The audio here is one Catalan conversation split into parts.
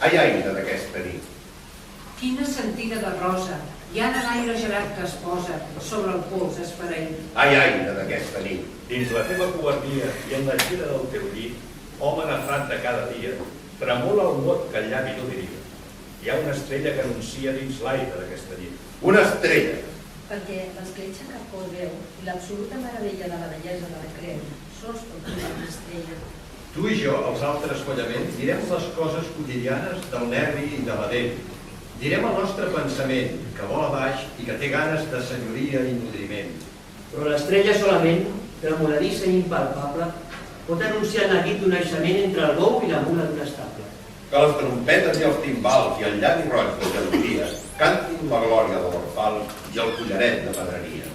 Ai, aire d'aquesta nit. Quina sentida de rosa, hi ha l'aire gelat que es posa sobre el pols esfereït. Ai, aire d'aquesta nit. Dins la teva covardia i en la gira del teu llit, home nafrat de cada dia, tremola el mot que el llavi no diria. Hi ha una estrella que anuncia dins l'aire d'aquesta nit. Una estrella. Perquè l'escletxa que Paul veu i l'absoluta meravella de la bellesa de la creu sols pot posar una estrella. Tu i jo, els altres follaments, direm les coses quotidianes del nervi i de la dent. Direm el nostre pensament, que vola baix i que té ganes de senyoria i nodriment. Però l'estrella solament, tremoladissa i impalpable, pot anunciar el neguit d'un naixement entre el bou i la mula d'un estable. Que les trompetes i els timbals i el llavi roig de gelosia cantin la glòria de l'orfal i el collaret de pedreria.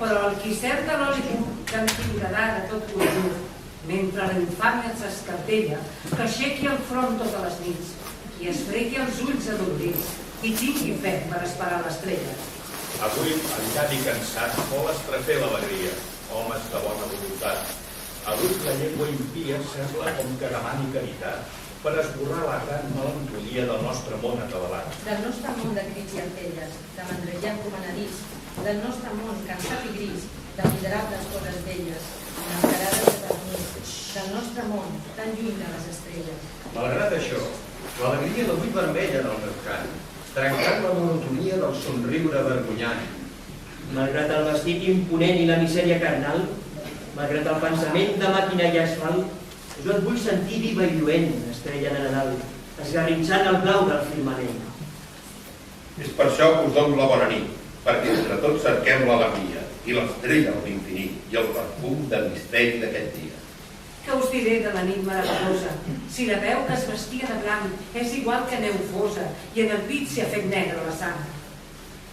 Però el qui cerca l'oli pur, que en timbrarà de tot cultiu, mentre la infàmia s'escartella, que aixequi el front totes les nits, i es fregui els ulls adolorits i tingui fe per esperar l'estrella. Avui, el llavi cansat vol estrafer l'alegria, homes de bona voluntat. Avui la llengua impia sembla com que demani caritat per esborrar la gran melancolia del nostre món atabalat. Del nostre món de crits i artelles, de mandrejant comanadís, del nostre món cansat i gris, de miserables coses velles, encarades de ternís, del nostre món tan lluny de les estrelles. Malgrat això, l'alegria d'avui vermella del meu cant, trencant la monotonia del somriure vergonyant. Malgrat el vestit imponent i la misèria carnal, malgrat el pensament de màquina i asfalt, jo et vull sentir viva i lluent, estrella de Nadal, esgarrinxant el blau del firmament. És per això que us dono la bona nit, perquè entre tots cerquem l'alegria i l'estrella de l'infinit i el perfum del misteri d'aquest dia. Què us diré de la nit meravellosa? Si la veu que es vestia de blanc és igual que neu fosa i en el pit s'hi ha fet negra la sang.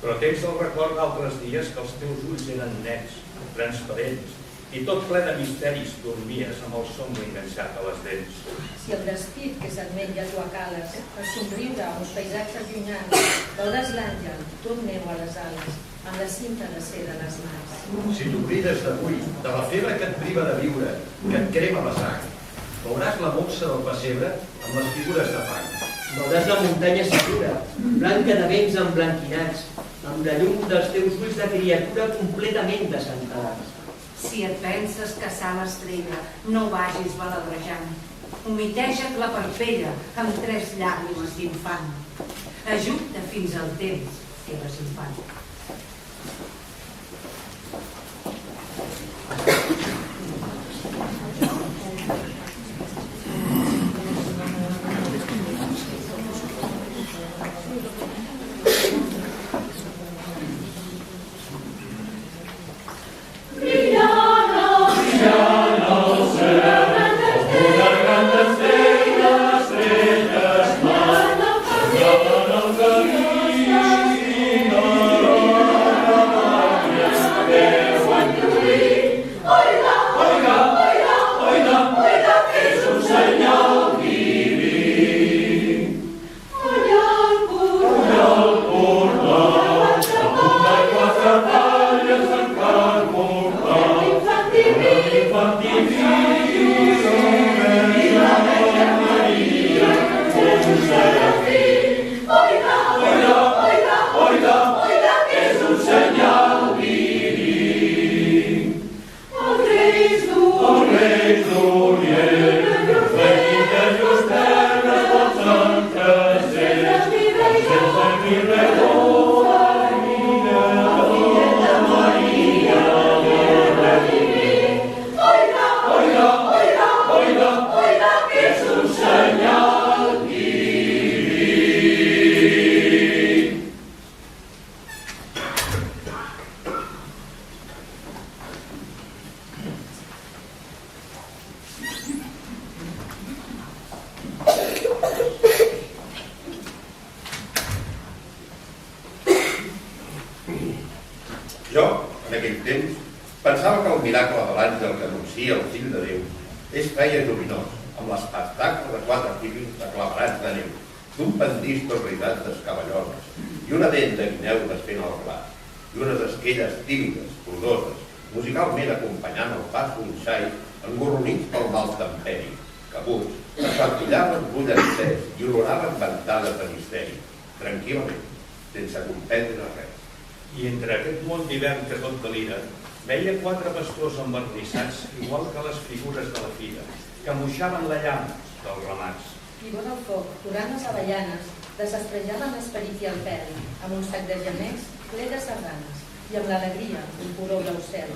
Però tens el record d'altres dies que els teus ulls eren nets, transparents, i tot ple de misteris dormies amb el somni enganxat a les dents. Si el despit que s'admetlla tu acales, per somriure a uns paisatges llunyans, veuràs l'àngel, tot neu a les ales, amb la cinta de seda a les mans. Si t'oblides d'avui, de la febre que et priva de viure, que et crema la sang, veuràs la molsa del pessebre amb les figures de fang. Veuràs la muntanya segura, blanca de vents emblanquinats, amb la llum dels teus ulls de criatura completament desentelats. Si et penses caçar l'estrella, no vagis baladrejant. Humiteja't la parpella amb 3 llàgrimes d'infant. Ajupta fins al temps que eres infant. Jo, en aquell temps, pensava que el miracle de l'àngel que anuncia el fill de Déu és feia lluminós, amb l'espectacle de 4 fills aclaparats de neu, d'un pendís tot ridat d'escavallones, i una dent de guineu desfent el blat, i unes esquelles tímides, plodoses, musicalment acompanyant el pas d'un xai engorronits pel mal temperi, cabuts, que s'artillaven bull encès i oloraven ventades de misteri, tranquil·lament, sense comprendre res. I entre aquest món d'hivern que tot delira, veia 4 pastors envernissats, igual que les figures de la fira, que moixaven la llama dels ramats. I vora el foc, durant les avellanes, desestrejaven l'esperit i el pèl, amb un sac de gemecs ple de sardanes, i amb l'alegria d'un puró blau cel.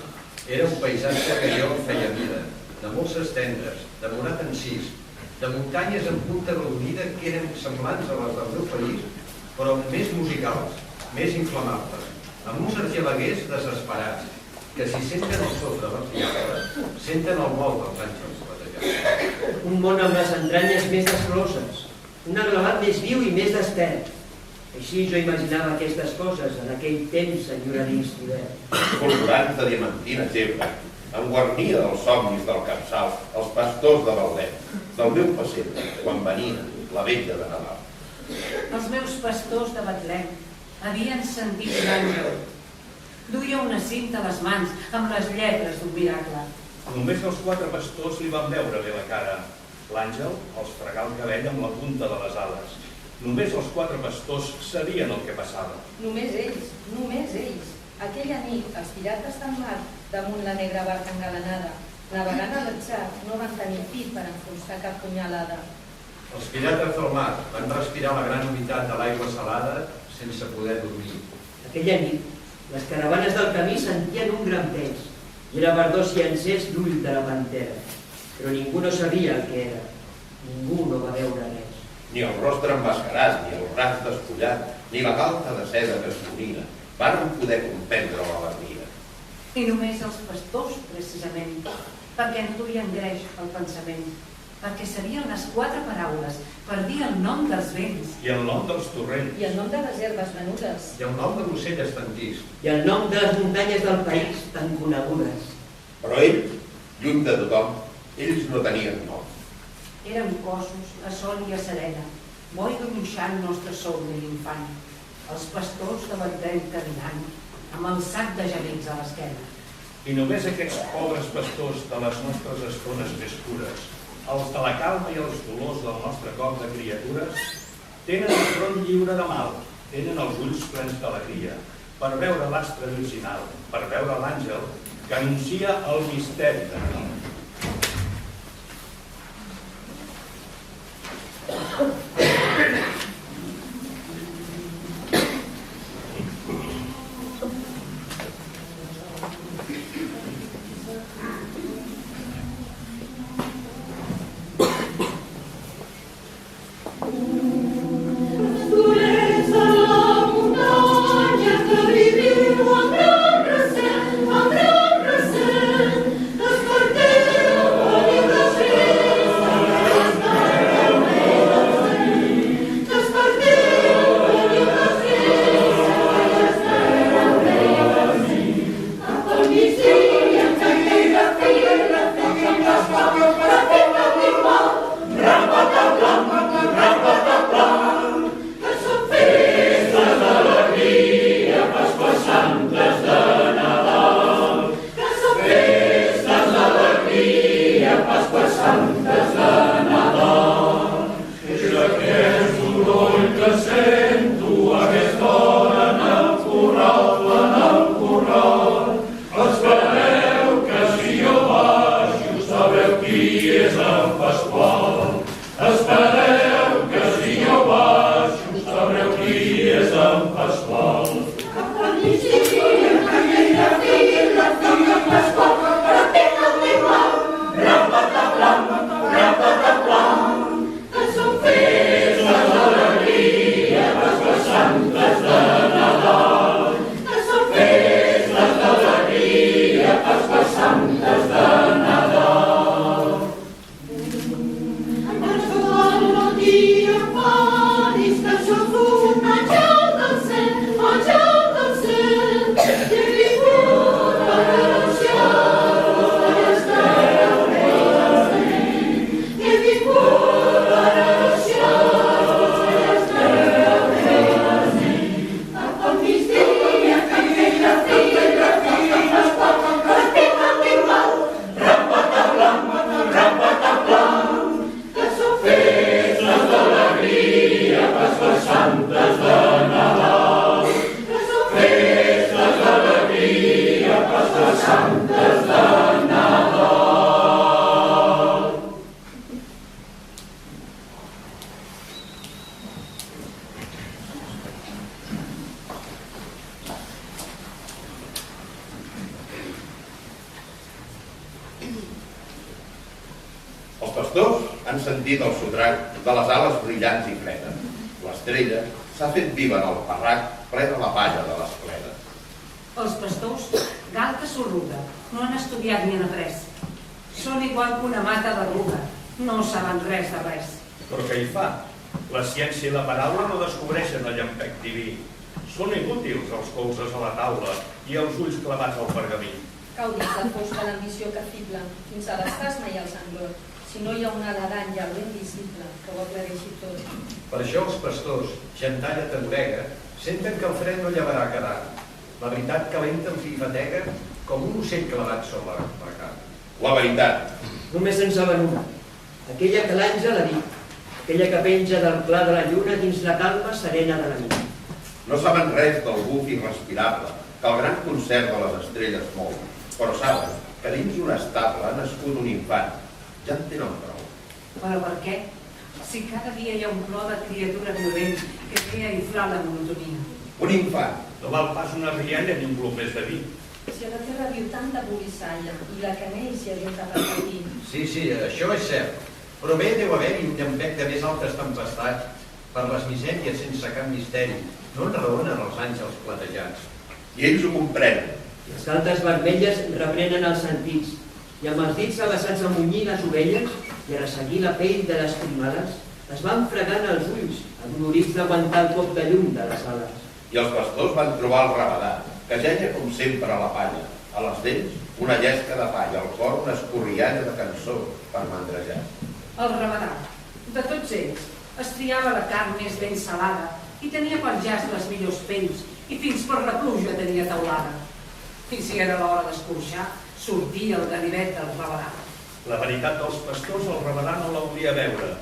Era un paisatge que jo feia vida, de molses tendres, de morat encís, de muntanyes en punta arrodonida que eren semblants a les del meu país, però més musicals, més inflamables, amb uns argelaguers desesperats, que si senten el sofre dels diables, senten el vol dels àngels batejats. Un món amb les entranyes més descloses, un aglavat més viu i més despert. Així jo imaginava aquestes coses en aquell temps enyoradís d'hivern. Colorants de diamantina gebre, em guarnia dels somnis del capçal els pastors de Betlem, del meu pessebre, quan venia la vetlla de Nadal. Els meus pastors de Betlem havien sentit l'àngel. Duia una cinta a les mans amb les lletres d'un miracle. Només els 4 pastors li van veure bé la cara. L'àngel els fregà el cabell amb la punta de les ales. Només els 4 pastors sabien el que passava. Només ells. Aquella nit, els pirates del mar, damunt la negra barca engalanada, navegant a l'atzar, no van tenir pit per enfonsar cap punyalada. Els pirates del mar van respirar la gran humitat de l'aigua salada sense poder dormir. Aquella nit, les caravanes del camí sentien un gran pes, i era verdós i encès l'ull de la pantera. Però ningú no sabia el que era. Ningú no va veure res. Ni el rostre emmascarat, ni el braç despullat, ni la galta de seda que es monia, van poder comprendre l'alegria. I només els pastors, precisament, perquè no duien greix al pensament, perquè sabien les 4 paraules per dir el nom dels vents. I el nom dels torrents. I el nom de les herbes venudes. I el nom de l'ocell estantís. I el nom de les muntanyes del país tan conegudes. Però ells, lluny de tothom, ells no tenien nom. Érem cossos a sol i a serena, bo i gruixant nostre sol de l'infant. Els pastors de l'Advent caminant, amb el sac de gemecs a l'esquena. I només aquests pobres pastors de les nostres estones més pures, els de la calma i els dolors del nostre cor de criatures, tenen el front lliure de mal, tenen els ulls plens d'alegria, per veure l'astre virginal, per veure l'àngel que anuncia el misteri de Nadal. Els pastors han sentit el sotrac de les ales brillants i fredes. L'estrella s'ha fet viva en el parrac ple de la palla de les pledes. Els pastors, galta sorruga, no han estudiat ni han après. Són igual que una mata d'arruga, no saben res de res. Però què hi fa? La ciència i la paraula no descobreixen el llampec diví. Són inútils els colzes a la taula i els ulls clavats al pergamí. Cau dins del fos de l'ambició que fibla, fins a l'estàs mai al sanglot, si no hi ha una ala d'àngel invisible que ho aclareixi tot. Per això els pastors, xantalla tamorega, senten que el fred no llevarà quedar. La veritat calenta els hi fatega com un ocell clavat sobre el mercat. La veritat. Només en saben una, aquella que l'àngel ha dit, aquella que penja del clar de la lluna dins la calma serena de la nit. No saben res del buf irrespirable que el gran concert de les estrelles mou, però saben que dins un estable ha nascut un infant. Ja en tenen prou. Però per què? Si cada dia hi ha un plor de criatura violent que crea inflar la monotonia. Un infant. No val pas una rialla ni un glopés de vi. Si a la terra viu tanta bulissalla i la que neix s'hi avienta per patir. Sí, això és cert. Però bé deu haver-hi un llampec de més altes tempestats per les misèries sense cap misteri. No enraonen els àngels platejats. I ells ho comprenen. Les galtes vermelles reprenen els sentits i amb els dits abassats a munyir les ovelles i a resseguir la pell de les primales es van fregant els ulls, adolorits d'aguantar el cop de llum de les ales. I els pastors van trobar el rabadà, que jeia com sempre a la palla, a les dents una llesca de palla, al cor una escorrialla de cançó per mandrejar. El ramadà, de tots ells, es triava la carn més ben salada i tenia pel jaç les millors pells i fins per la pluja tenia teulada. I si era l'hora d'escorxar, sortia el ganivet del ramadà. La veritat dels pastors el ramadà no la volia veure.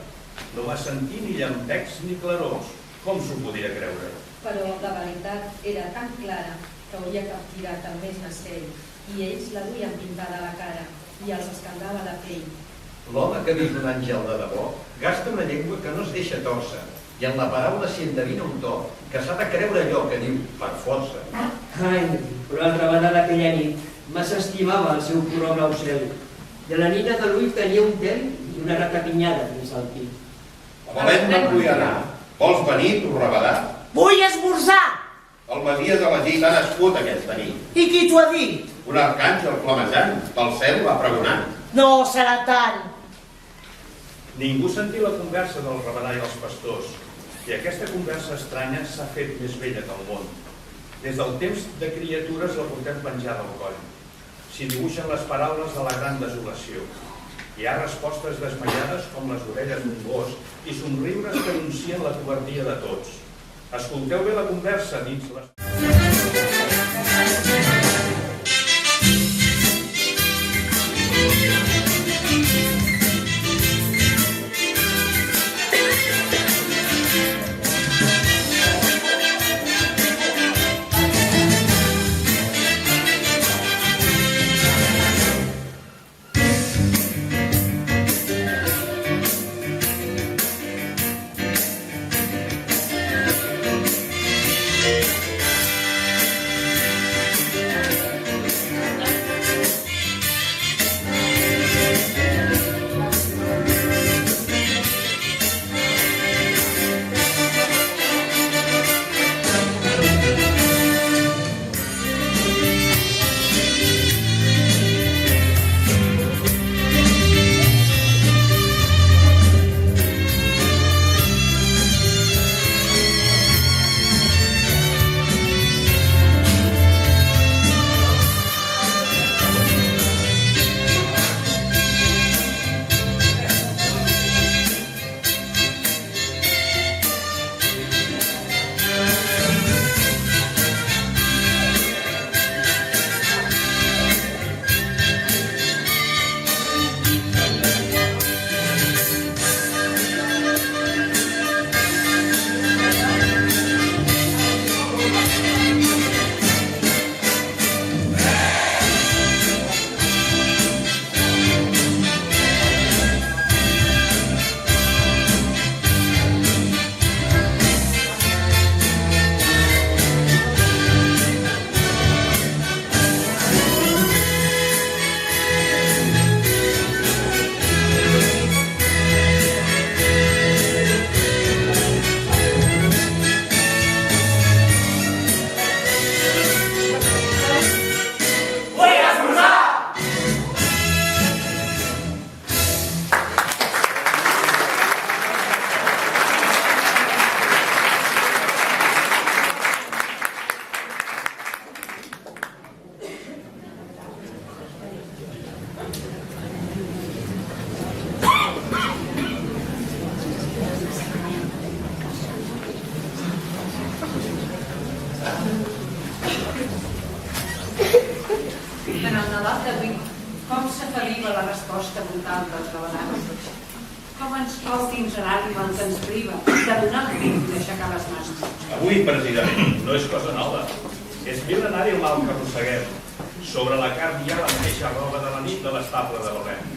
No va sentir ni llampecs ni clarors. Com s'ho podia creure? Però la veritat era tan clara que hauria captivat el més nasell i ells la duien pintada a la cara i els escaldava la pell. L'home que ha vist un àngel de debò gasta una llengua que no es deixa torça i en la paraula s'hi endevina un to que s'ha de creure allò que diu per força. Ai, però el ramadà d'aquella nit massa estimava el seu color blau cel. De la nina de l'ull tenia un tel i una ratapinyada dins el pit. A moment no vull anar. Vols venir, tu ramadà? Vull esmorzar! El Messies elegit ha nascut aquesta nit. I qui t'ho ha dit? Un arcàngel flamejant del cel va pregonant. No serà tant. Ningú sentia la conversa del ramadà i els pastors, i aquesta conversa estranya s'ha fet més vella que el món. Des del temps de criatures la portem penjada al coll. S'hi dibuixen les paraules de la gran desolació. Hi ha respostes desmaiades com les orelles d'un gos i somriures que anuncien la covardia de tots. Escolteu bé la conversa dins les... En el Nadal d'avui, com s'afeliva la resposta brutal dels ramadans? Com ens cau dins l'ànima el que ens priva de donar el crit i d'aixecar les mans? Avui, precisament, no és cosa nova. És mil·lenari el mal que arrosseguem. Sobre la carn hi ha la mateixa roba de la nit de l'estable de Belém.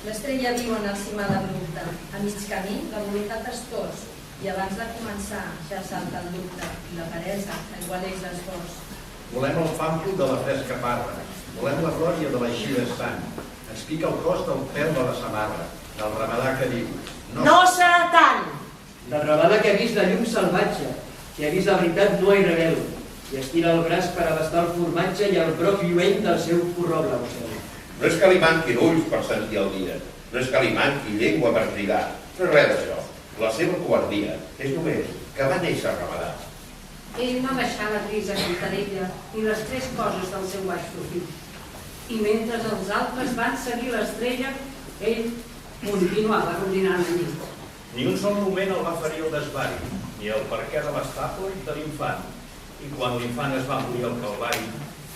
L'estrella viu en el cimà d'abrupte. A mig camí, la voluntat es tors, i abans de començar ja salta el dubte, i la peresa aigualeix l'esforç. Volem el pàmpol de la fresca parra, volem la glòria de l'eixida sant. Ens pica el cos del pèl de la samarra, del ramadà que diu... No serà tant. Del ramadà que ha vist la llum salvatge, que ha vist la veritat nua i rebel, i estira el braç per abastar el formatge i el broc lluent del seu corró blau cel. No és que li manquin ulls per sentir el dia, no és que li manqui llengua per cridar, no és res d'això. La seva covardia és només que va néixer ramadà. Ell no deixà la grisa cantarella ni les tres coses del seu baix profit. I mentre els altres van seguir l'estrella, ell continuava rondinant la nit. Ni un sol moment el va ferir el desvari, ni el perquè de l'estable de l'infant. I quan l'infant es va morir al Calvari,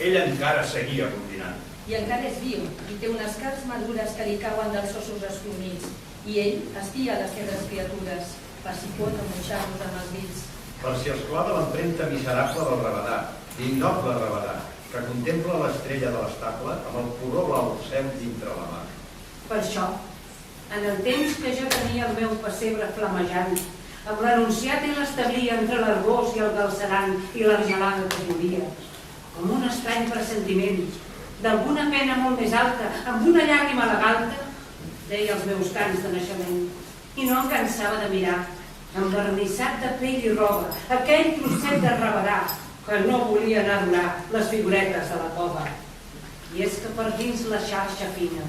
ell encara seguia rondinant. I encara és viu, i té unes carns madures que li cauen dels ossos esfornits. I ell espia les seves criatures, per si pot amunxar-los amb els dits. Per si els clava l'empremta miserable del rabadà, l'innoble rabadà, que contempla l'estrella de l'estable amb el color blau cel dintre la mà. Per això, en el temps que jo tenia el meu pessebre flamejant, amb l'anunciat i l'establia entre l'arbós i el galceran i l'argelada que volia, com un estrany pressentiment d'alguna pena molt més alta, amb una llàgrima a la galta, deia els meus cants de naixement, i no em cansava de mirar, envernissat de pell i roba, aquell trosset de rabadà que no volien adorar les figuretes de la cova. I és que per dins la xarxa fina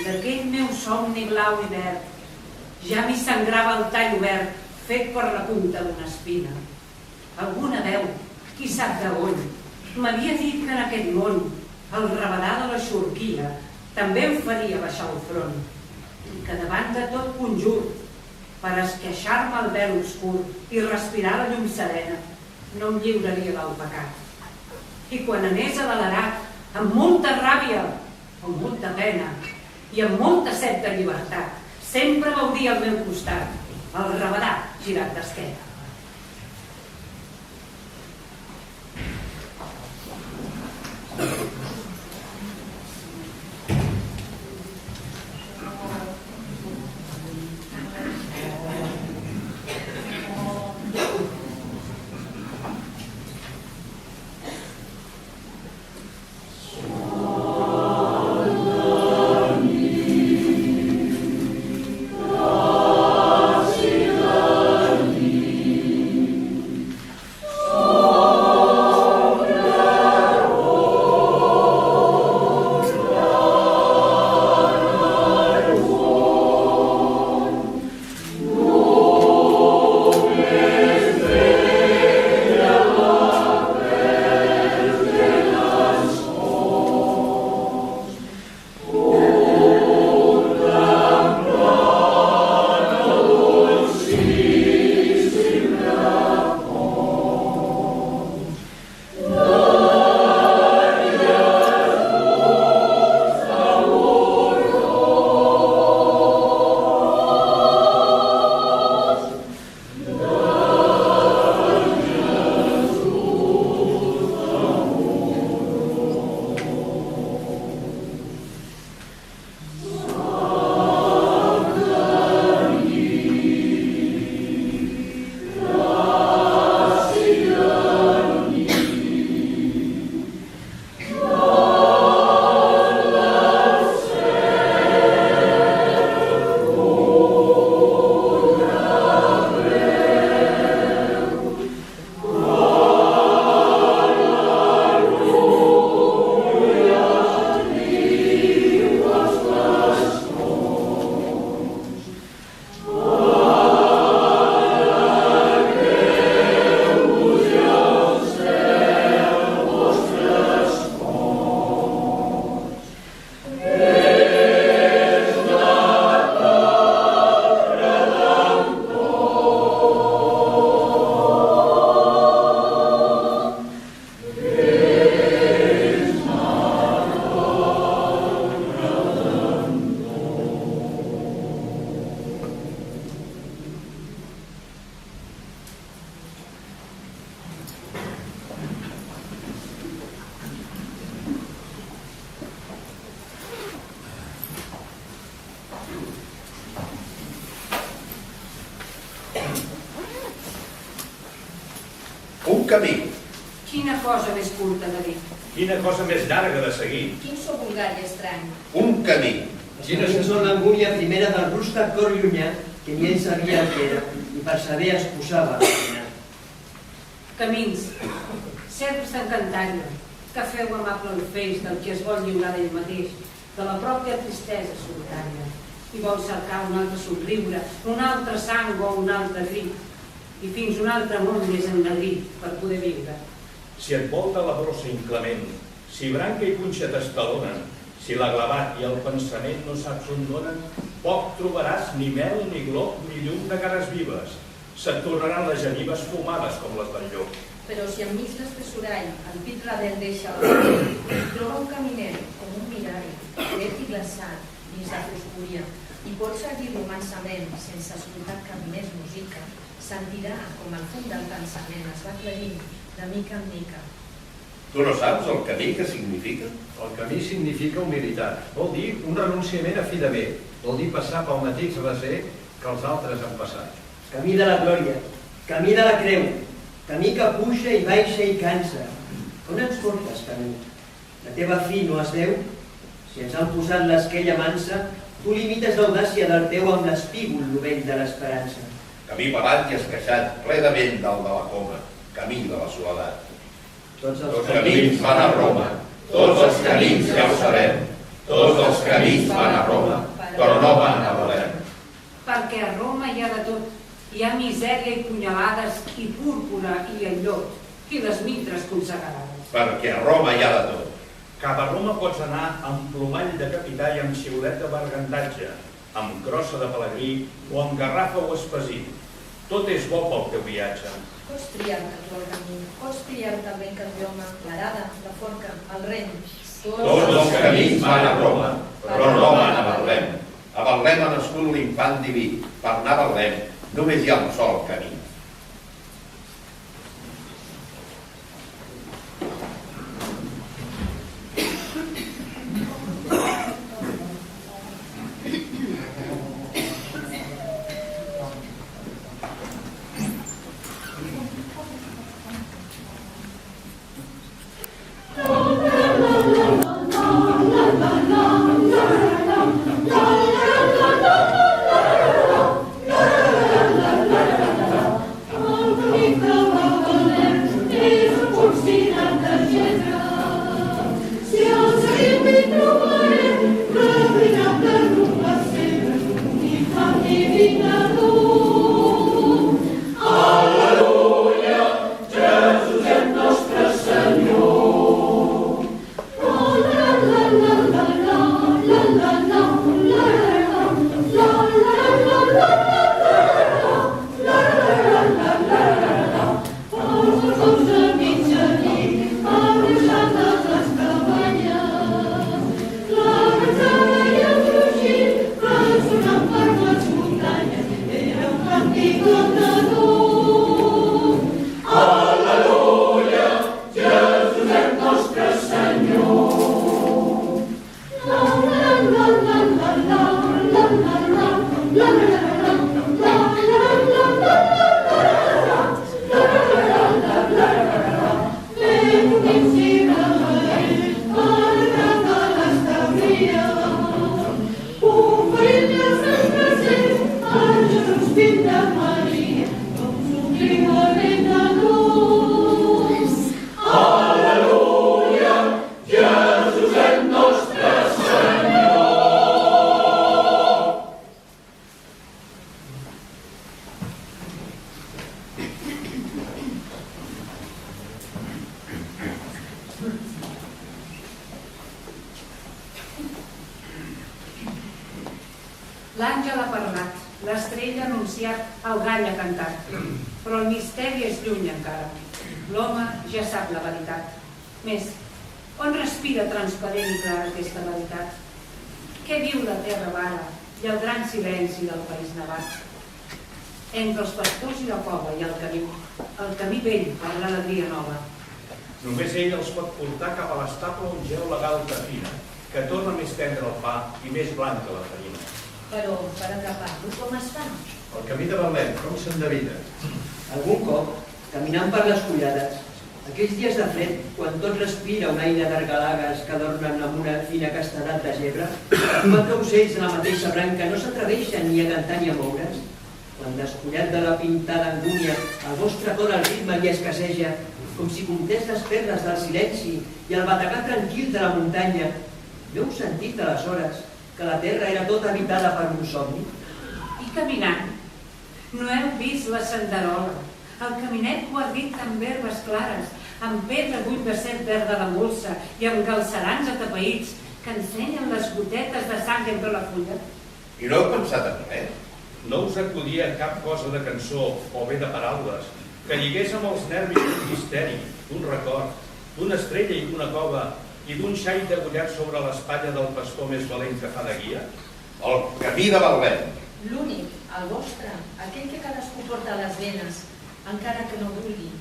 d'aquell meu somni blau i verd ja m'hi sangrava el tall obert fet per la punta d'una espina. Alguna veu, qui sap d'on, m'havia dit que en aquest món el rabadà de la xurquia també em faria baixar el front i que davant de tot conjur, per esqueixar-me el vel obscur i respirar la llum serena, no em lliuraria del pecat. I quan anés a l'Alarat, amb molta ràbia, amb molta pena i amb molta set de llibertat, sempre veuria al meu costat el rabadà girat d'esquena. Un camí. Quina cosa més curta de dir. Quina cosa més llarga de seguir. Quin so vulgar i estrany. Un camí. Quina són l'angúnia primera del rústec cor llunyà, que ni ell sabia el que era, i per saber es posava a caminar. Camins, serps d'encantària, que feu amable el feix del que es vol lliurar d'ell mateix, de la pròpia tristesa solitària, i vol cercar un altre somriure, un altre sang o un altre crit, i fins un altre món més ennegrit per poder viure. Si et volta la brossa inclement, si branca i punxa t'estalonen, Si l'aglavat i el pensament no saps on donen, poc trobaràs ni mel, ni glob, ni llum de cares vives. Se't tornaran les genives fumades com les del llop. Però si enmig l'espessorall el pit radel deixa la pell, troba un caminet com un mirall, dret i glaçat, dins la foscúria, i pot seguir-lo mansament sense escoltar cap més música, sentirà com el fum del pensament es va aclarint de mica en mica. Tu no saps el camí que significa? El camí significa humilitat. Vol dir un renunciament a fi de bé. Vol dir passar pel mateix recer que els altres han passat. Camí de la glòria, camí de la creu, camí que puja i baixa i cansa. On ens portes, camí? La teva fi no es veu? Si ens han posat l'esquella mansa, tu limites l'audàcia del teu amb l'espígol novell de l'esperança. Camí pelat i esqueixat, ple de vent dalt de la coma, camí de la soledat. Tots Els camins van a Roma, tots els camins ja ho sabem. Tots els camins van a Roma, però no van a Belém. Perquè a Roma hi ha de tot. Hi ha misèria i punyalades, i púrpura i enllot, i les mitres consagrades. Perquè a Roma hi ha de tot. Cap a Roma pots anar amb plomall de capità i amb xiulet de bergantatge, amb crossa de pelegrí o amb garrafa o espasí. Tot és bo pel teu viatge. Pots triar-te tu el camí, pots triar-te el vent que et lloma, l'arada, la forca, el rem. Tots els camins van a Roma, però no van a Betlem. A Betlem ha nascut l'infant diví. Per anar a Betlem només hi ha un sol camí. L'àngel ha parlat, l'estrella ha anunciat, el gall ha cantat. Però el misteri és lluny encara. L'home ja sap la veritat. Més, on respira transparent i clara aquesta veritat? Què diu la terra vara i el gran silenci del país nevat? Entre els pastors i la cova i el camí vell per l'alegria nova. Només ell els pot portar cap a l'estable on geu la galta fina, que torna més tendre el pa i més blanca la farina. Però per atrapar-lo com es fa? El camí de Betlem, com s'endevina? Algun cop, caminant per les collades, aquells dies de fred, quan tot respira un aire d'argalagues que adornen amb una fina castedat de gebre, quatre ocells de la mateixa branca no s'atreveixen ni a cantar ni a moure's, quan descollat de la pintada angúnia, el vostre cor al ritme li escasseja, com si comptés les perles del silenci i el bategar tranquil de la muntanya, heu sentit aleshores que la terra era tota habitada per un somni? I caminant, no heu vist la senderola, el caminet guardit amb herbes clares, amb pedra buit de set verd de la molsa i amb galcerans atapeïts que ensenyen les gotetes de sang entre la fulla. I no heu pensat en res? No us acudia cap cosa de cançó o bé de paraules que lligués amb els nervis d'un misteri, d'un record, d'una estrella i d'una cova i d'un xai degollat sobre l'espatlla del pastor més valent que fa de guia? El camí de Betlem. L'únic, el vostre, aquell que cadascú porta a les venes, encara que no vulgui.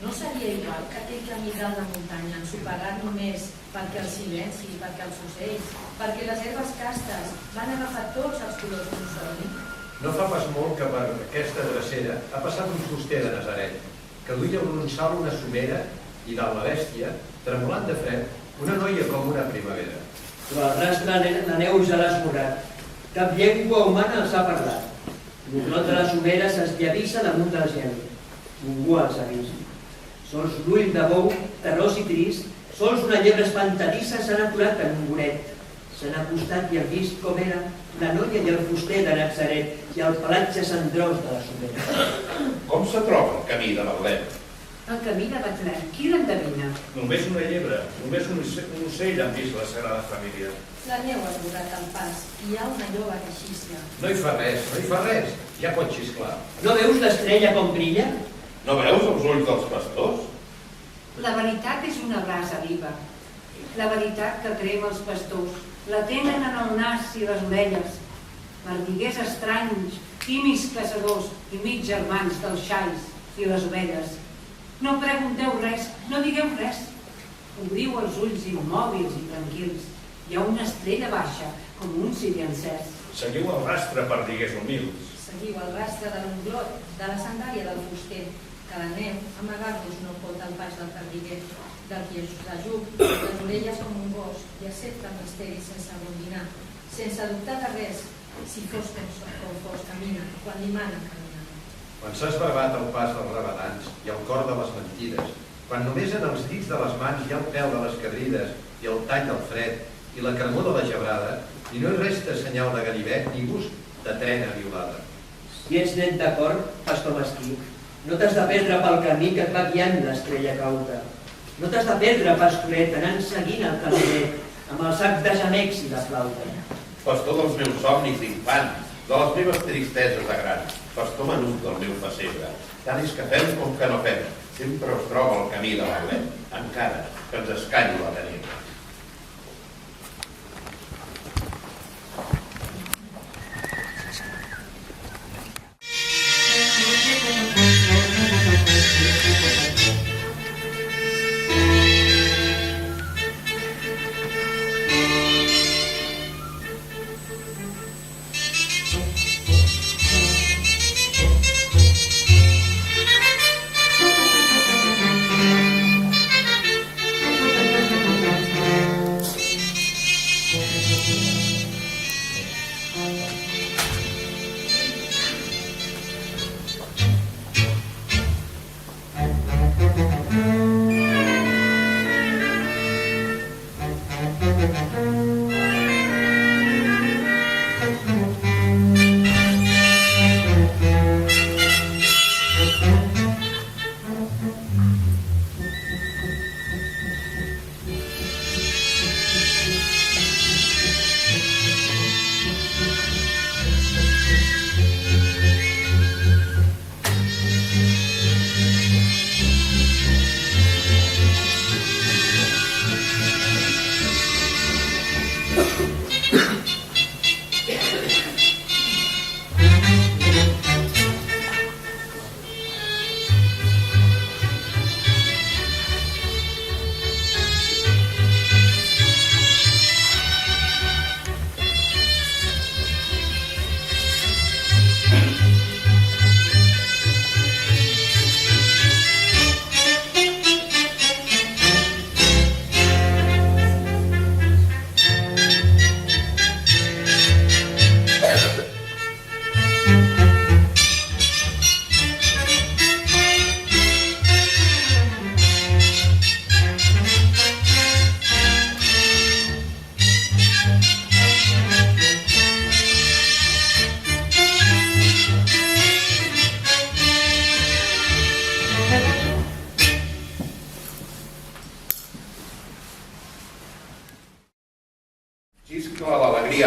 No seria igual que aquell camí dalt de muntanya, ensopegat només perquè el silenci, perquè els ocells, perquè les herbes castes van agafar tots els colors d'un somni? No fa pas molt que per aquesta drecera ha passat un fuster de Nazaret, que duia un sal una somera i dalt la bèstia, tremolant de fred, una noia com una primavera. Però el rastre la neu ja l'ha esborrat. Cap llengua humana els ha parlat. L'olor de la somera s'esllavissa damunt del gel. Ningú els ha vist. Sols l'ull de bou, terrós i trist, sols una llebre espantadissa s'han aturat en un bonet. S'han acostat i han vist com era la noia i el fuster de Nazaret i el pelatge cendrós de la somera. Com se troba el camí de Betlem? El camí de Betlem, qui l'endevina? Només una llebre, només un ocell han vist la Sagrada Família. La neu ha esborrat el pas i hi ha una lloba que xiscla. No hi fa res, no hi fa res, ja pot xisclar. No veus l'estrella com brilla? No veus els ulls dels pastors? La veritat és una brasa viva. La veritat que crema els pastors. La tenen en el nas i les orelles. Perdiguers estranys, tímids caçadors i mig germans dels xais i les ovelles. No pregunteu res, no digueu res. Obriu els ulls immòbils i tranquils. Hi ha una estrella baixa, com un ciri encès. Seguiu el rastre, perdiguers humils. Seguiu el rastre de l'onglot, de la sandàlia del fuster, que la neu amagar-los no pot al pas del perdiguer, del qui l'ajup, les orelles com un gos, i accepta el misteri sense abandonar, sense dubtar de res, si fos com fos, camina, quan li manen caminar. Quan s'ha esbarbat el pas dels rabadans i el cor de les mentides, quan només en els dits de les mans hi ha el pèl de les cadrides i el tall del fred i la cremor de la gebrada, i no hi resta senyal de ganivet ni gust de trena violada. Si ets net d'acord, pastor mesquí, no t'has de perdre pel camí que et va guiant l'estrella cauta. No t'has de perdre, pastoret, anant seguint el caminet, amb el sac de gemecs i de flauta. Pastor dels meus somnis d'infant, de les meves tristeses de gran, pastor menut del meu pessebre. Tant és que fem com que no fem, sempre us troba el camí de Betlem, encara que ens escanyi la tenebra.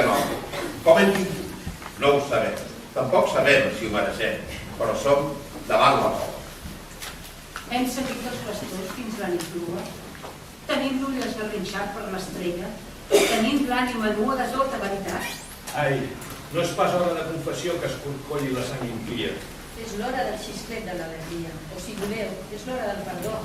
dia nou. Com hem tingut? No ho sabem. Tampoc sabem si ho mereixem, però som davant la bola. Hem seguit els pastors fins la nit crua. Tenim l'ull esgarrinxat per l'estrella. Tenim l'ànima nua de tota veritat. Ai, no és pas hora de confessió que es corcolli la sang impia. És l'hora del xisclet de l'alegria, o si voleu, és l'hora del perdó,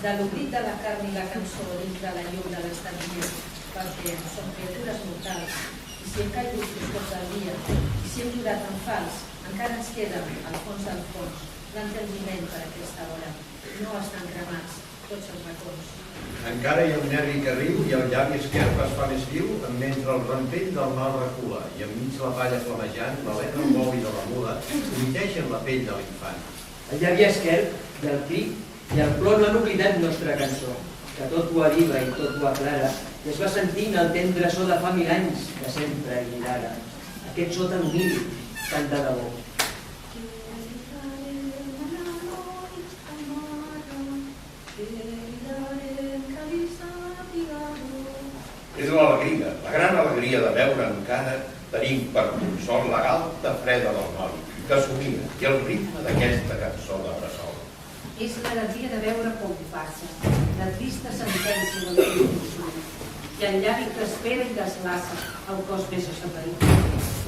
de l'oblit de la carn i la cançó dins de la llum de l'estania, perquè som criatures mortals, i si hem caigut fins cops al dia, i si hem jurat en fals, encara ens queda, al fons del fons, l'entendiment per aquesta hora. No estan cremats tots els racons. Encara hi ha un nervi que riu i el llavi esquerp es fa més viu mentre el rampell del mal recula i enmig la palla flamejant, l'alè del bou i de la mula humitegen la pell de l'infant. El llavi esquerp i el crit i el plor no han oblidat nostra cançó, que tot ho aviva i tot ho aclara, i es va sentint el tendre so de fa 1000 anys, que sempre i d'ara. Aquest so tan humil, tan de debò. És l'alegria, la gran alegria de veure encara tenim per consol la galta freda del noi, que somia, i el ritme d'aquesta cançó de bressol. És l'alegria de veure com passa, la trista sentència del consum, i el llavi que espera i deslaça el cos més assaperit,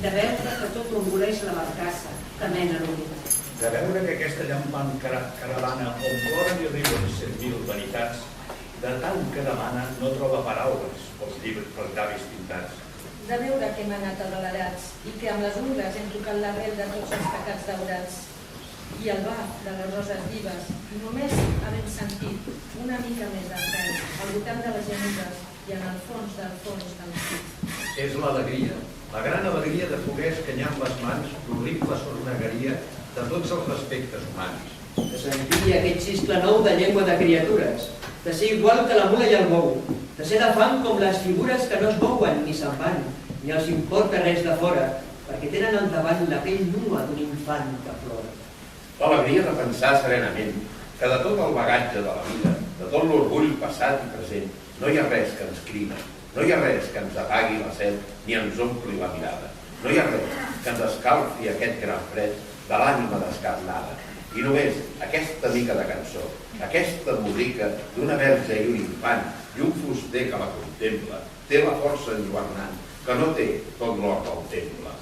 de veure que tot engoleix la barcassa que mena l'unitat. De veure que aquesta llampant caravana on ploren i riuen 100.000 veritats, de tant que demana no troba paraules pels llavis pintats. De veure que hem anat adrelarats i que amb les ungles hem tocat l'arrel de tots els pecats daurats i el baf de les roses vives i només havem sentit una mica més de fel al voltant de les genudes i en el fons del pit. És l'alegria, la gran alegria de poder escanyar amb les mans l'horrible sornegueria de tots els respectes humans. De sentir aquest xiscle nou de llengua de criatures, de ser igual que la mula i el bou, de ser de fam com les figures que no es mouen ni se'n van, ni els importa res de fora, perquè tenen al davant la pell nua d'un infant que plora. L'alegria de pensar serenament que de tot el bagatge de la vida, de tot l'orgull passat i present, no hi ha res que ens crida, no hi ha res que ens apagui la set ni ens ompli la mirada, no hi ha res que ens escalfi aquest gran fred de l'ànima descarnada. I només aquesta mica de cançó, aquesta música d'una verge i un infant i un fuster que la contempla, té la força enlluernant, que no té tot l'or del temple.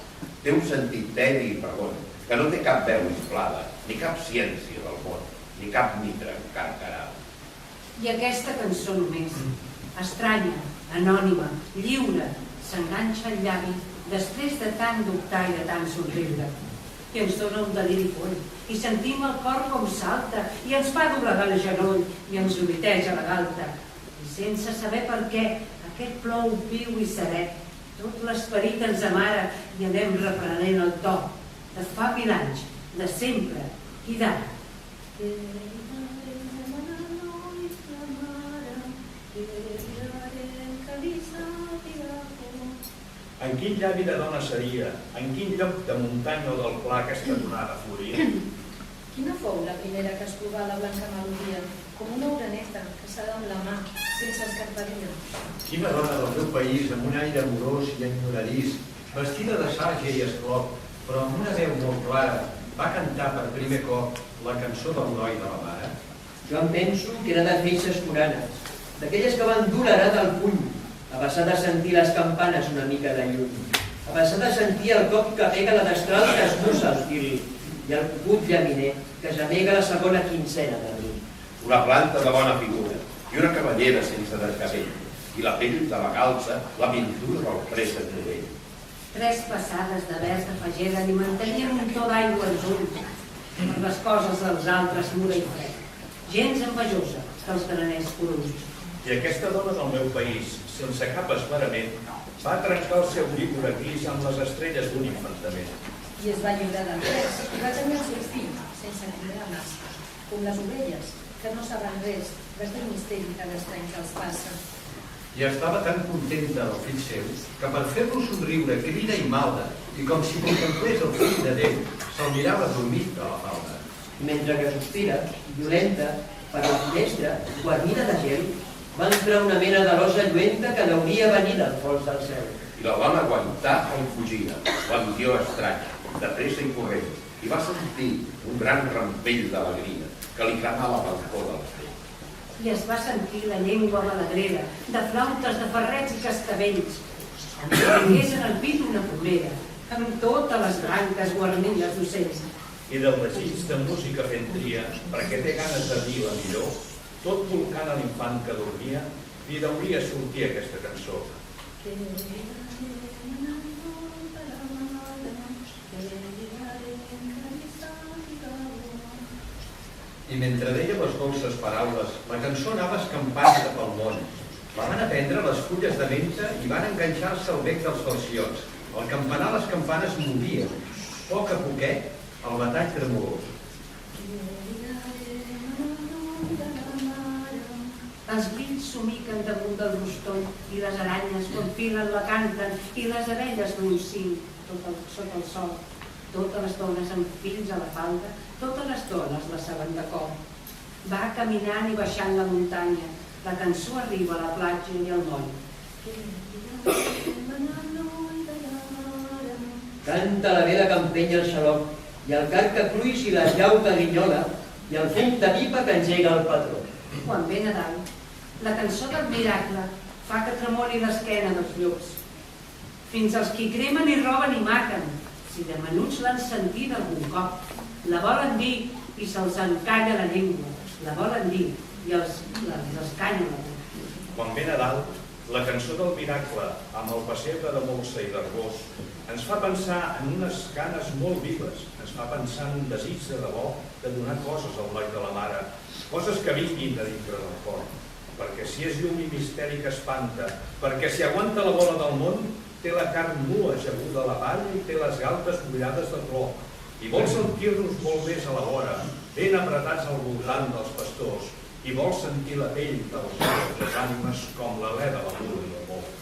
Té un sentit tedi i pregon, que no té cap veu inflada, ni cap ciència del món, ni cap mitra encarcarada. I aquesta cançó només, estranya, anònima, lliure, s'enganxa al llavi després de tant dubtar i de tant somriure. I ens dona un deliri foll, i sentim el cor com salta, i ens fa doblegar el genoll, i ens humiteja la galta. I sense saber per què, aquest plou viu i serè, tot l'esperit ens amara i anem reprenent el to, de fa 1000 anys, de sempre i d'ara. En quin llavi de dona seria, en quin lloc de muntanya o del pla aquesta donada floria? Quina fou la primera que es provà la blanca melodia, com una oreneta que s'ha amb la mà, sense escarpadina? Quina dona del meu país, amb un aire amorós i enyoradís, vestida de sarja i esclop, però amb una veu molt clara, va cantar per primer cop la cançó del noi de la mare? Jo em penso que era de feixes coranes, d'aquelles que van dur l'arada al puny, a passar de sentir les campanes una mica de lluny, a passar de sentir el cop que pega la destral que esmussa el fil, i el puput llaminer que gemega la segona quincena de mi. Una planta de bona figura i una cavallera sense desgavell, i la pell de la calça, la pintura del préssec novell. 3 passades de vers de fageda li mantenien un to d'aigua als ulls, per les coses dels altres mura i fred, gens envejosa que els graners corons. I aquesta dona del meu país, sense cap esmerament, va trencar el seu vígora gris amb les estrelles d'un infantament. I es va lliurar del res i va tenir el seu fill, sense cridar massa, com les ovelles, que no saben res d'aquell misteri tan estrany que els passa. I estava tan contenta del fill seu que per fer-lo somriure crida i malda i com si contemplés el fill de Déu se'l mirava dormit de la falda. Mentre que sospira, violenta, per la finestra, guarnida de gel, va entrar una mena de rosa lluenta que deuria venir del fons del cel. i la dona aguantà com fugida, l'envió estranya, de pressa i corrent, i va sentir un gran rampell d'alegria que li cremava pel cor de les pells. I es va sentir la llengua balagrera, de flautes, de ferrets i cascavells. Em tingués en el pit una pomera, amb totes les branques guarnelles d'ocells. I del desig de música fent tria, perquè té ganes de dir la millor, tot volcant a l'infant que dormia, li deuria sortir aquesta cançó. I mentre deia les dolces paraules, la cançó anava escampant-se pel món. La van aprendre les fulles de menta i van enganxar-se al bec dels falciots. Al campanar les campanes movien. A poquet, el batall tremolós. Els grills somiquen damunt del rostó i les aranyes quan filen la canten i les abelles d'un cim sota el sol. Totes les dones amb fills a la falda, totes les dones la saben de cor. Va caminant i baixant la muntanya. La cançó arriba a la platja i al moll. Canta la vela que empenya el xaloc i el carca cluix i la llau que grinyola i el fum de pipa que engega el patró. Quan ve Nadal, la cançó del miracle fa que tremoli l'esquena dels llops. Fins els qui cremen i roben i maten, si de menuts l'han sentit algun cop, la volen dir i se'ls encalla la llengua, la volen dir i els escanya la boca. Quan ve Nadal, la cançó del miracle, amb el pessebre de molsa i d'arbós, ens fa pensar en unes ganes molt vives, ens fa pensar en un desig de debò de donar coses al noi de la mare, coses que vinguin de dintre del cor, perquè si és llum i misteri que espanta, perquè si aguanta la bola del món, té la carn nua ajaguda a la palla i té les galtes bullades de flor, i vol sentir-nos molt més a la vora, ben apretats al voltant dels pastors, i vol sentir la pell dels ànimes com l'alè de l'amor i l'amor.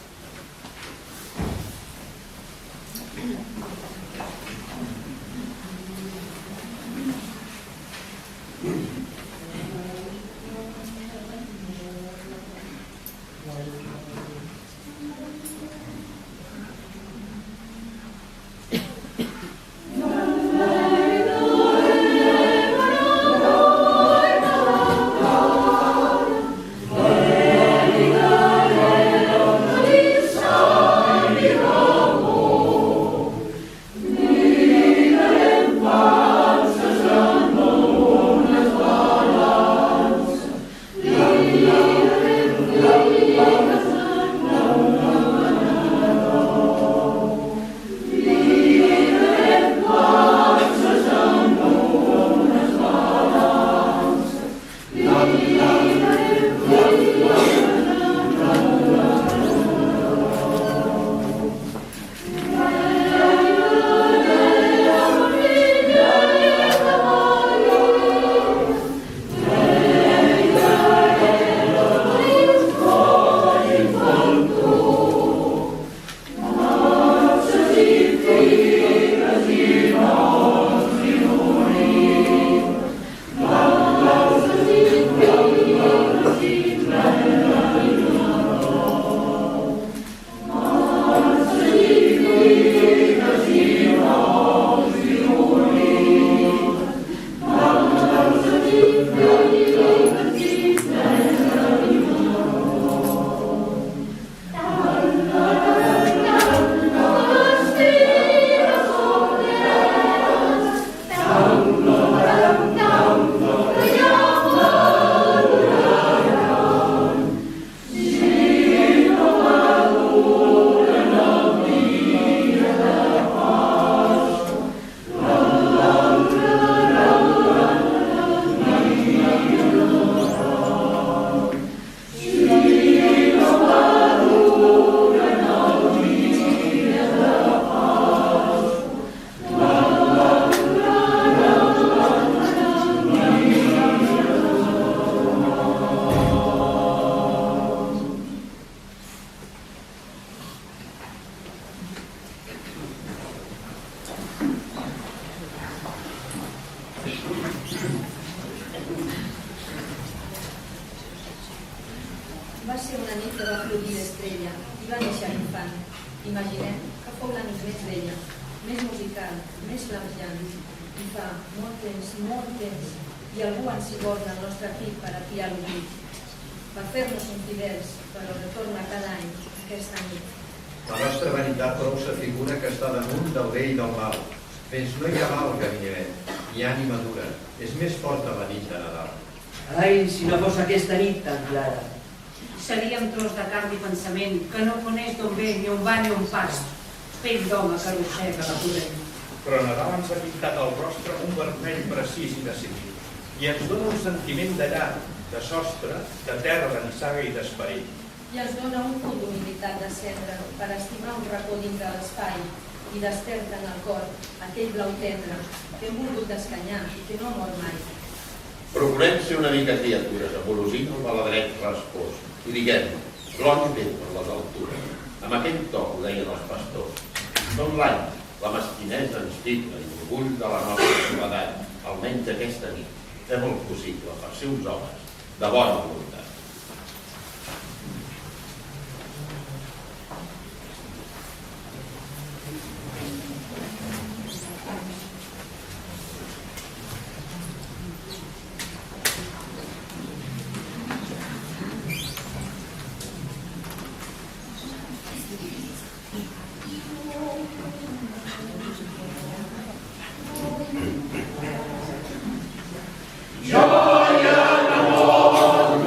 Va ser una nit que va florir l'estrella i va néixer l'infant. I Imaginem que fou la nit més bella, més musical, més flamejant, i fa molt temps, i algú ensiborna el nostre pit per atiar l'oblit. Va fer-nos infidels, però retorna cada any aquesta nit. La nostra vanitat prou s'afigura que està damunt del bé i del mal. Fins no hi ha mal, Ganivet, ni ànima dura. És més forta la nit de Nadal. Ai, si no fos aquesta nit tan clara. Seria un tros de carn i pensament que no coneix d'on ve, ni on va, ni on passa. Pell d'home que arrossega la corrent. Però Nadal ens ha pintat el rostre amb un vermell precís i decidit, i ens dona un sentiment de llar, de sostre, de terra, de nissaga i d'esperit. I ens dona un punt d'humilitat de cendra per estimar un racó dintre l'espai i desperta en el cor aquell blau tendre que hem volgut descanyar i que no mor mai. Procurem ser una mica criatures, evoluint el baladret respòs, i diguem, glòria a Déu per les altures. Amb aquell to ho deien els pastors. Tot l'any, la mesquinesa ens titla i l'orgull de la nostra soledat, almenys aquesta nit, fem el possible per ser uns homes de bona voluntat. Joia d'amor,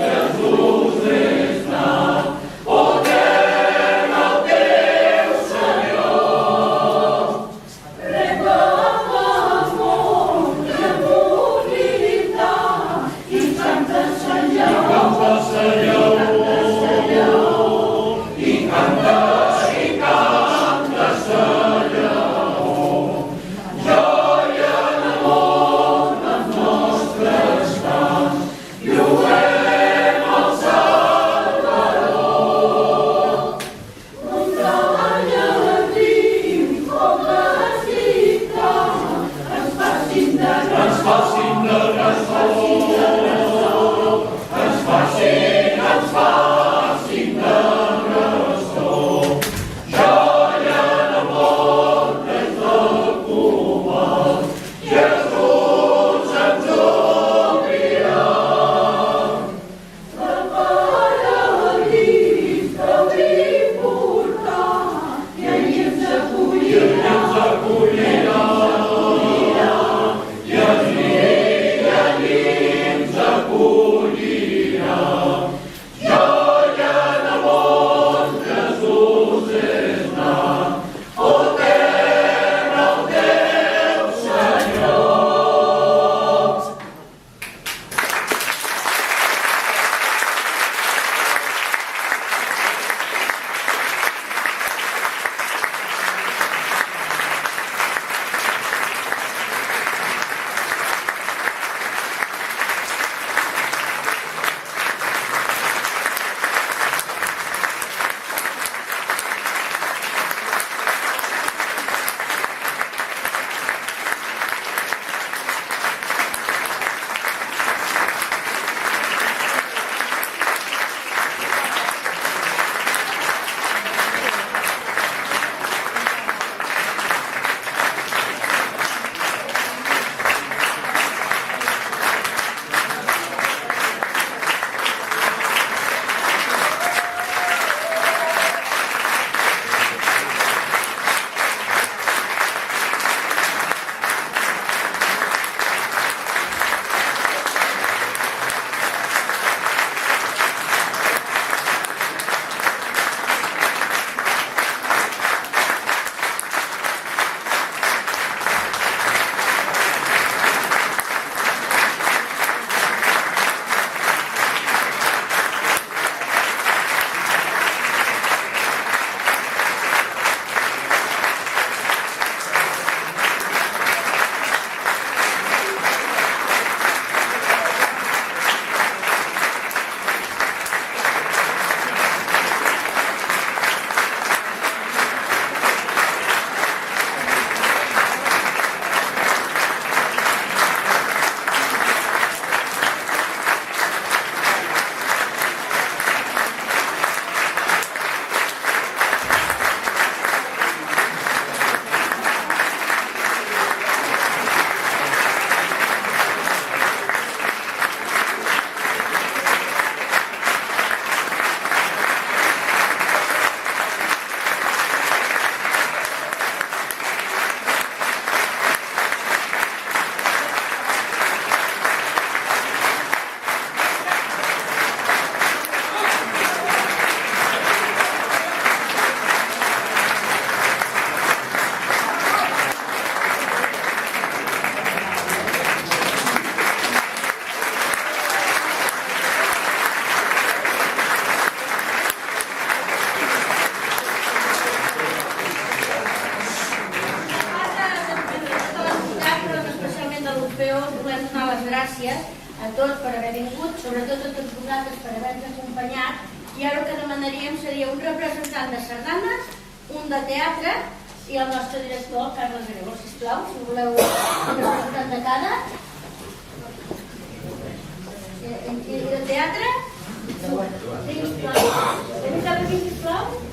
gràcies a tots per haver vingut, sobretot a tots vosaltres per haver-nos acompanyat, i ara el que demanaríem seria un representant de sardanes, un de teatre i el nostre director, el Carles Aragó, sisplau, si voleu un representant de cada. I de teatre? Sí, sisplau. Tenim cap aquí, sisplau?